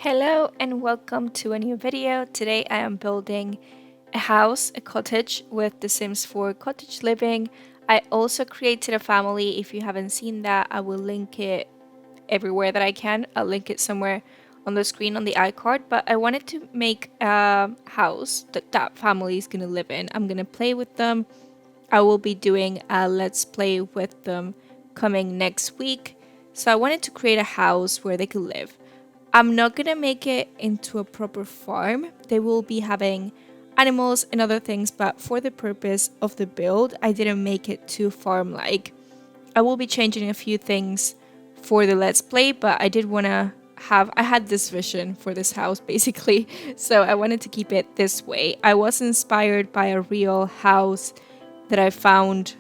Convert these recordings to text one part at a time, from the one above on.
Hello and welcome to a new video. Today I am building a house, a cottage with The Sims 4 cottage living. I also created a family. If you haven't seen that, I will link it everywhere that I can. I'll link it somewhere on the screen on the iCard, but I wanted to make a house that family is going to live in. I'm going to play with them. I will be doing a let's play with them coming next week. So I wanted to create a house where they could live. I'm not gonna make it into a proper farm. They will be having animals and other things, but for the purpose of the build, I didn't make it too farm-like. I will be changing a few things for the Let's Play, but I did wanna I had this vision for this house basically, so I wanted to keep it this way. I was inspired by a real house that I found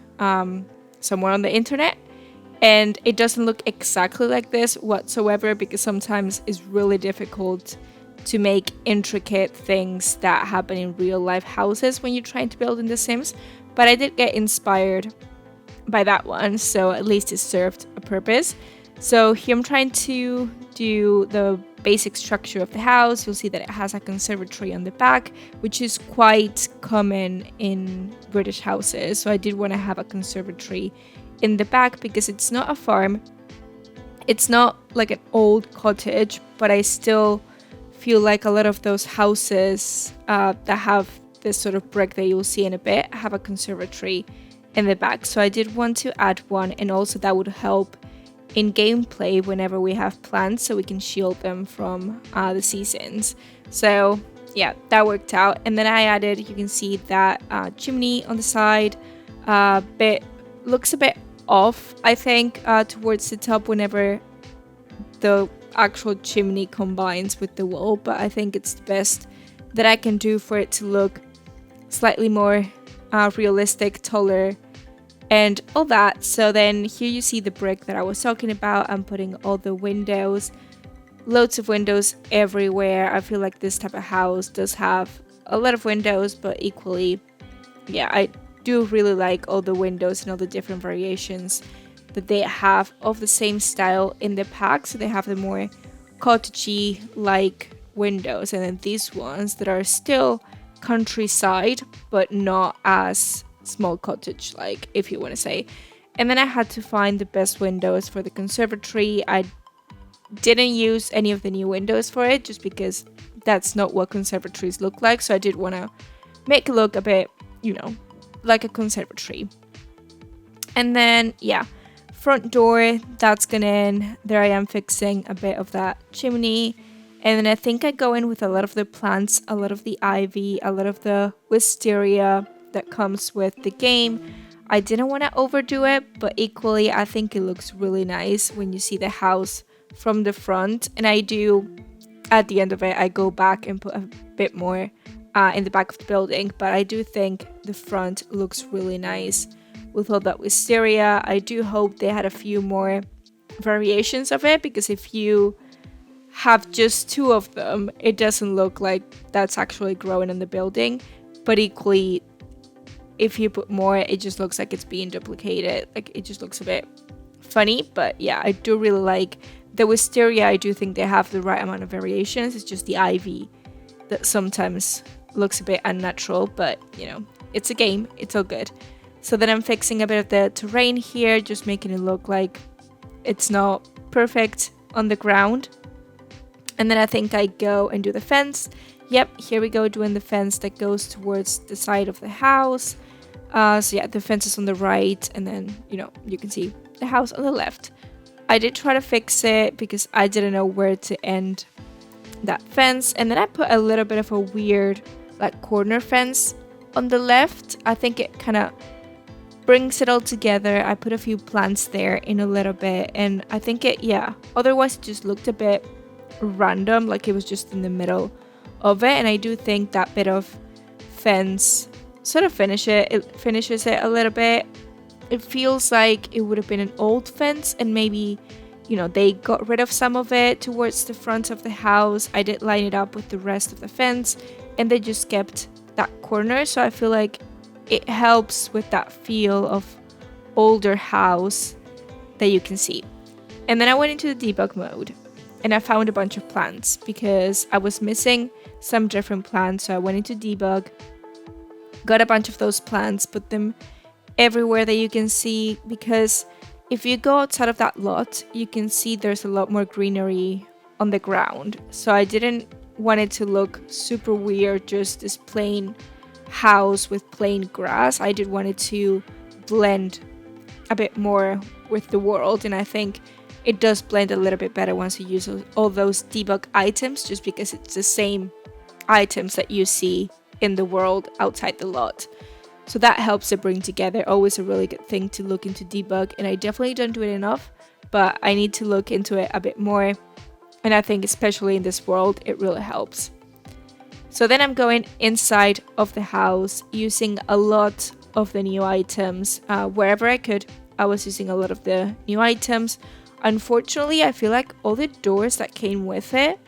somewhere on the internet, and it doesn't look exactly like this whatsoever because sometimes it's really difficult to make intricate things that happen in real life houses when you're trying to build in The Sims. But I did get inspired by that one, so at least it served a purpose. So here I'm trying to do the basic structure of the house. You'll see that it has a conservatory on the back, which is quite common in British houses. So I did want to have a conservatory in the back because it's not a farm. It's not like an old cottage, but I still feel like a lot of those houses that have this sort of brick that you'll see in a bit have a conservatory in the back. So I did want to add one, and also that would help in gameplay whenever we have plants so we can shield them from the seasons. So yeah, that worked out. And then I added, you can see that chimney on the side, looks a bit off, I think, towards the top whenever the actual chimney combines with the wall, but I think it's the best that I can do for it to look slightly more realistic, taller, and all that. So then here you see the brick that I was talking about. I'm putting all the windows, loads of windows everywhere. I feel like this type of house does have a lot of windows, but equally, yeah, I do really like all the windows and all the different variations that they have of the same style in the pack. So they have the more cottagey like windows, and then these ones that are still countryside but not as small cottage like, if you want to say. And then I had to find the best windows for the conservatory. I didn't use any of the new windows for it just because that's not what conservatories look like, so I did want to make it look a bit, like a conservatory. And then yeah, front door, that's gonna end. There I am fixing a bit of that chimney, and then I think I go in with a lot of the plants, a lot of the ivy, a lot of the wisteria that comes with the game. I didn't want to overdo it, but equally I think it looks really nice when you see the house from the front. And I do, at the end of it, I go back and put a bit more in the back of the building, but I do think the front looks really nice with all that wisteria. I do hope they had a few more variations of it, because if you have just two of them, it doesn't look like that's actually growing in the building. But equally, if you put more, it just looks like it's being duplicated. Like, it just looks a bit funny. But yeah, I do really like the wisteria. I do think they have the right amount of variations. It's just the ivy that sometimes looks a bit unnatural, but it's a game, it's all good. So then I'm fixing a bit of the terrain here, just making it look like it's not perfect on the ground. And then I think I go and do the fence. Yep, here we go, doing the fence that goes towards the side of the house. So yeah, the fence is on the right, and then you can see the house on the left. I did try to fix it because I didn't know where to end that fence, and then I put a little bit of a weird corner fence on the left. I think it kind of brings it all together. I put a few plants there in a little bit, and I think otherwise it just looked a bit random, like it was just in the middle of it. And I do think that bit of fence sort of finishes it a little bit. It feels like it would have been an old fence, and maybe they got rid of some of it towards the front of the house. I did line it up with the rest of the fence, and they just kept that corner. So I feel like it helps with that feel of older house that you can see. And then I went into the debug mode. and I found a bunch of plants because I was missing some different plants. So I went into debug, got a bunch of those plants, put them everywhere that you can see, because if you go outside of that lot, you can see there's a lot more greenery on the ground. So I didn't want it to look super weird, just this plain house with plain grass. I did want it to blend a bit more with the world, and I think it does blend a little bit better once you use all those debug items, just because it's the same items that you see in the world outside the lot. So that helps it bring together. Always a really good thing to look into debug, and I definitely don't do it enough, but I need to look into it a bit more, and I think especially in this world it really helps. So then I'm going inside of the house using a lot of the new items. Wherever I could, I was using a lot of the new items. Unfortunately, I feel like all the doors that came with it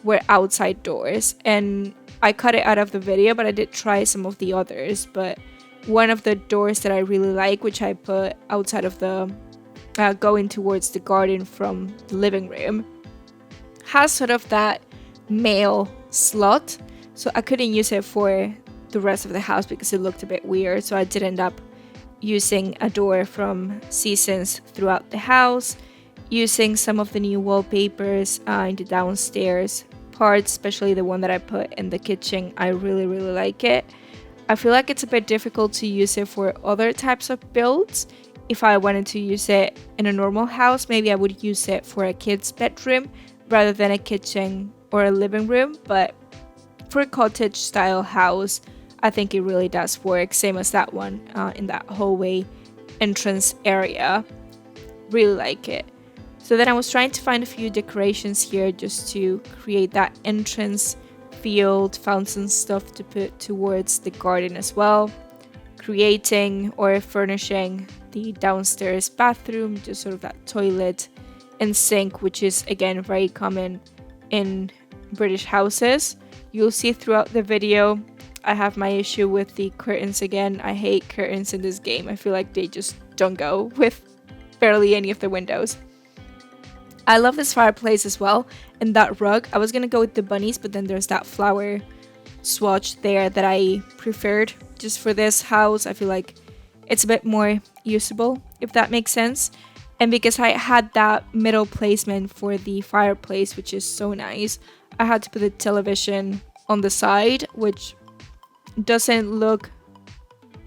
were outside doors, and I cut it out of the video, but I did try some of the others. But one of the doors that I really like, which I put outside of the going towards the garden from the living room, has sort of that mail slot, so I couldn't use it for the rest of the house because it looked a bit weird. So I did end up using a door from Seasons throughout the house, using some of the new wallpapers in the downstairs parts, especially the one that I put in the kitchen. I really like it. I feel like it's a bit difficult to use it for other types of builds. If I wanted to use it in a normal house, maybe I would use it for a kid's bedroom rather than a kitchen or a living room, but for a cottage style house, I think it really does work, same as that one in that hallway entrance area. Really like it. So then I was trying to find a few decorations here just to create that entrance field, found some stuff to put towards the garden as well, creating or furnishing the downstairs bathroom, just sort of that toilet and sink, which is again very common in British houses. You'll see throughout the video I have my issue with the curtains again. I hate curtains in this game. I feel like they just don't go with barely any of the windows. I love this fireplace as well, and that rug. I was gonna go with the bunnies, but then there's that flower swatch there that I preferred just for this house. I feel like it's a bit more usable, if that makes sense. And because I had that middle placement for the fireplace, which is so nice, I had to put the television on the side, which doesn't look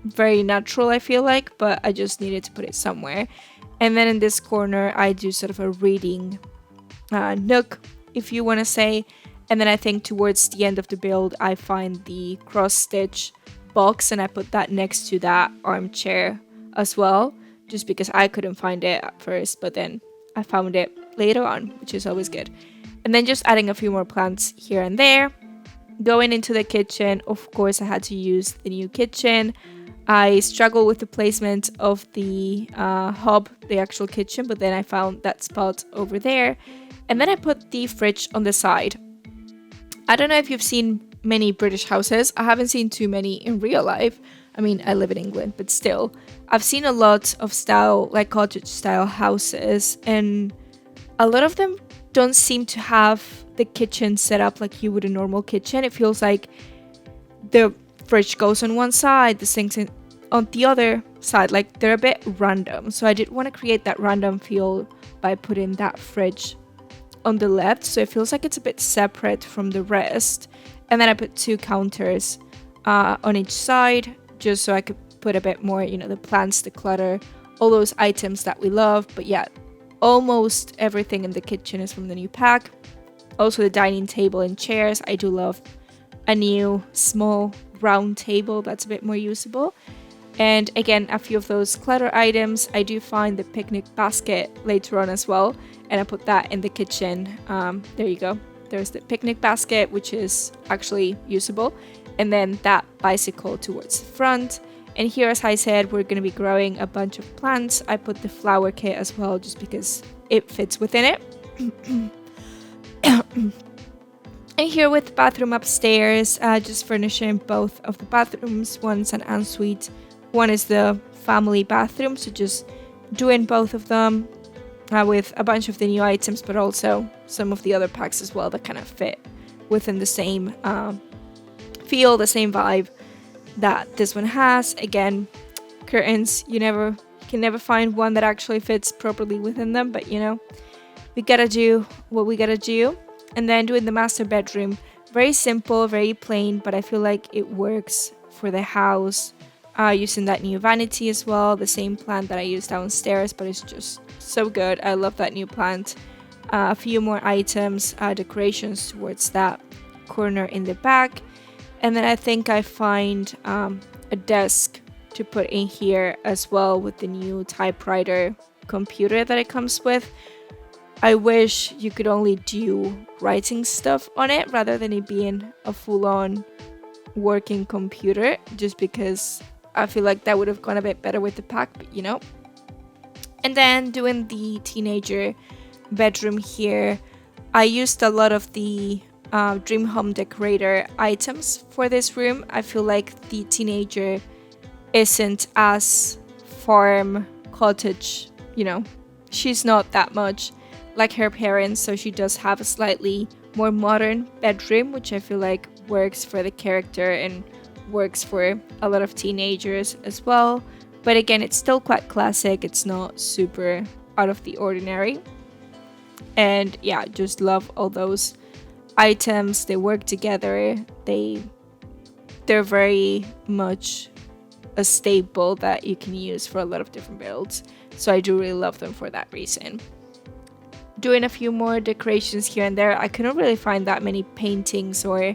very natural, I feel like, but I just needed to put it somewhere. And then in this corner, I do sort of a reading nook, if you want to say. And then I think towards the end of the build, I find the cross-stitch box, and I put that next to that armchair as well, just because I couldn't find it at first, but then I found it later on, which is always good. And then just adding a few more plants here and there. Going into the kitchen, of course, I had to use the new kitchen. I struggled with the placement of the hob, the actual kitchen, but then I found that spot over there. And then I put the fridge on the side. I don't know if you've seen many British houses. I haven't seen too many in real life. I mean, I live in England, but still. I've seen a lot of style, like cottage style houses, and a lot of them don't seem to have the kitchen set up like you would a normal kitchen. It feels like the fridge goes on one side, the sink's on the other side, like they're a bit random. So I did want to create that random feel by putting that fridge on the left, so it feels like it's a bit separate from the rest. And then I put two counters on each side, just so I could put a bit more, the plants, the clutter, all those items that we love. But yeah, almost everything in the kitchen is from the new pack. Also the dining table and chairs. I do love a new small round table that's a bit more usable. And again, a few of those clutter items. I do find the picnic basket later on as well, and I put that in the kitchen. There you go. There's the picnic basket, which is actually usable, and then that bicycle towards the front. And here, as I said, we're going to be growing a bunch of plants. I put the flower kit as well, just because it fits within it. And here with the bathroom upstairs, just furnishing both of the bathrooms. One's an ensuite, one is the family bathroom, so just doing both of them. with a bunch of the new items, but also some of the other packs as well that kind of fit within the same feel, the same vibe that this one has. Again, curtains, you can never find one that actually fits properly within them, but you know, we gotta do what we gotta do. And then doing the master bedroom, very simple, very plain, but I feel like it works for the house. Using that new vanity as well, the same plant that I used downstairs, but it's just so good. I love that new plant. A few more items, decorations towards that corner in the back. And then I think I find a desk to put in here as well with the new typewriter computer that it comes with. I wish you could only do writing stuff on it rather than it being a full-on working computer, just because I feel like that would have gone a bit better with the pack, but you know. And then doing the teenager bedroom here, I used a lot of the Dream Home Decorator items for this room. I feel like the teenager isn't as farm cottage, you know, she's not that much like her parents, so she does have a slightly more modern bedroom, which I feel like works for the character and works for a lot of teenagers as well. But again, it's still quite classic, it's not super out of the ordinary. And yeah, just love all those items. They work together, they're very much a staple that you can use for a lot of different builds, so I do really love them for that reason. Doing a few more decorations here and there. I couldn't really find that many paintings or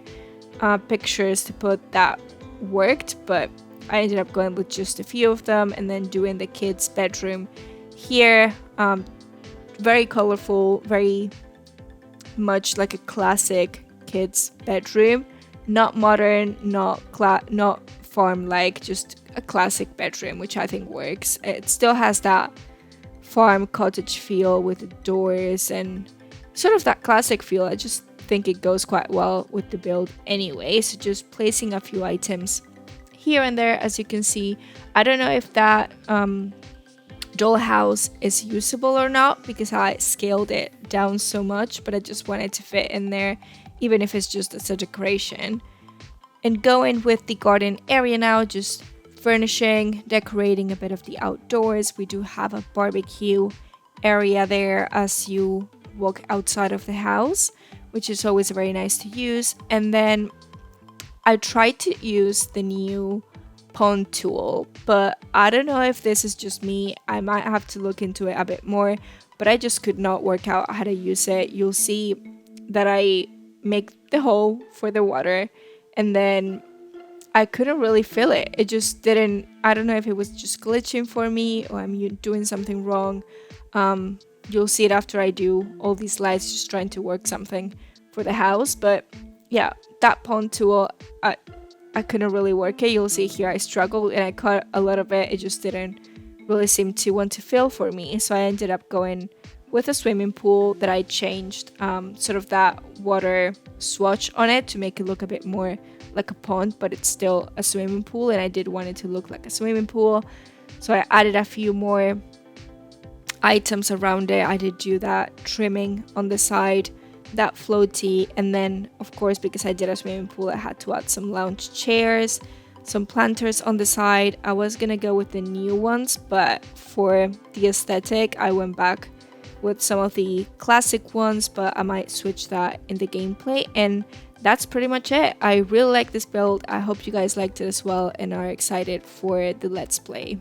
pictures to put that worked, but I ended up going with just a few of them. And then doing the kids' bedroom here, very colorful, very much like a classic kids' bedroom, not modern, not farm-like, just a classic bedroom, which I think works. It still has that farm cottage feel with the doors and sort of that classic feel. I just think it goes quite well with the build anyway. So just placing a few items here and there, as you can see. I don't know if that dollhouse is usable or not because I scaled it down so much, but I just wanted to fit in there, even if it's just as a decoration. And going with the garden area now, just furnishing, decorating a bit of the outdoors. We do have a barbecue area there as you walk outside of the house, which is always very nice to use. And then I tried to use the new pond tool, but I don't know if this is just me. I might have to look into it a bit more, but I just could not work out how to use it. You'll see that I make the hole for the water, and then I couldn't really fill it. It just didn't. I don't know if it was just glitching for me or I'm doing something wrong. You'll see it after I do all these slides, just trying to work something for the house. But yeah, that pond tool, I couldn't really work it. You'll see here I struggled and I cut a lot of it. It just didn't really seem to want to fill for me. So I ended up going with a swimming pool that I changed sort of that water swatch on it to make it look a bit more like a pond, but it's still a swimming pool, and I did want it to look like a swimming pool. So I added a few more items around it. I did do that trimming on the side, that floaty, and then of course, because I did a swimming pool, I had to add some lounge chairs, some planters on the side. I was gonna go with the new ones, but for the aesthetic I went back with some of the classic ones, but I might switch that in the gameplay. And that's pretty much it. I really like this build. I hope you guys liked it as well and are excited for the Let's Play.